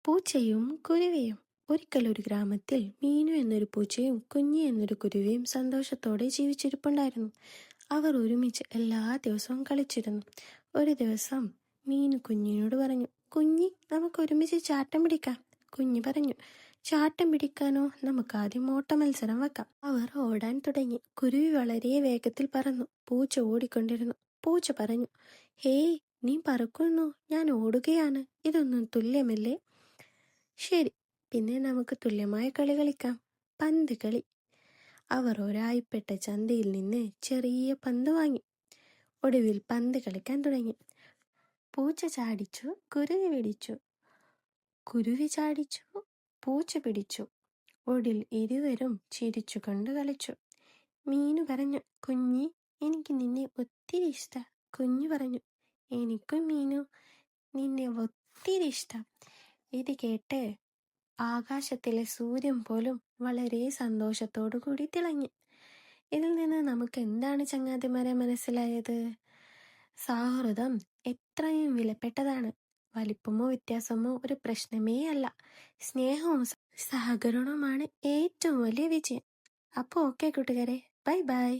പൂച്ചയും കുരുവിയും. ഒരിക്കൽ ഒരു ഗ്രാമത്തിൽ മീനു എന്നൊരു പൂച്ചയും കുഞ്ഞി എന്നൊരു കുരുവിയും സന്തോഷത്തോടെ ജീവിച്ചിരിപ്പുണ്ടായിരുന്നു. അവർ ഒരുമിച്ച് എല്ലാ ദിവസവും കളിച്ചിരുന്നു. ഒരു ദിവസം മീനു കുഞ്ഞിനോട് പറഞ്ഞു, കുഞ്ഞി, നമുക്ക് ഒരുമിച്ച് ചാട്ടം പിടിക്കാം. കുഞ്ഞി പറഞ്ഞു, ചാട്ടം പിടിക്കാനോ? നമുക്ക് ആദ്യം ഓട്ട മത്സരം വെക്കാം. അവർ ഓടാൻ തുടങ്ങി. കുരുവി വളരെ വേഗത്തിൽ പറന്നു. പൂച്ച ഓടിക്കൊണ്ടിരുന്നു. പൂച്ച പറഞ്ഞു, ഹേയ്, നീ പറക്കുന്നു, ഞാൻ ഓടുകയാണ്. ഇതൊന്നും തുല്യമല്ലേ? ശരി, പിന്നെ നമുക്ക് തുല്യമായ കളി കളിക്കാം, പന്ത് കളി. അവർ ഒരായിപ്പെട്ട ചന്തയിൽ നിന്ന് ചെറിയ പന്ത് വാങ്ങി. ഒടുവിൽ പന്ത് കളിക്കാൻ തുടങ്ങി. പൂച്ച ചാടിച്ചു, കുരുവി പിടിച്ചു. കുരുവി ചാടിച്ചു, പൂച്ച പിടിച്ചു. ഒടുവിൽ ഇരുവരും ചിരിച്ചുകൊണ്ട് കളിച്ചു. മീനു പറഞ്ഞു, കുഞ്ഞി, എനിക്ക് നിന്നെ ഒത്തിരി ഇഷ്ടം. കുഞ്ഞു പറഞ്ഞു, എനിക്കും മീനു നിന്നെ ഒത്തിരി ഇഷ്ടം. ഇത് കേട്ട് ആകാശത്തിലെ സൂര്യൻ പോലും വളരെ സന്തോഷത്തോടു കൂടി തിളങ്ങി. ഇതിൽ നിന്ന് നമുക്ക് എന്താണ് ചങ്ങാതിമാരെ മനസ്സിലായത്? സൗഹൃദം എത്രയും വിലപ്പെട്ടതാണ്. വലിപ്പമോ വ്യത്യാസമോ ഒരു പ്രശ്നമേ അല്ല. സ്നേഹവും സഹകരണവുമാണ് ഏറ്റവും വലിയ വിജയം. അപ്പോൾ ഓക്കെ കൂട്ടുകാരെ, ബൈ ബൈ.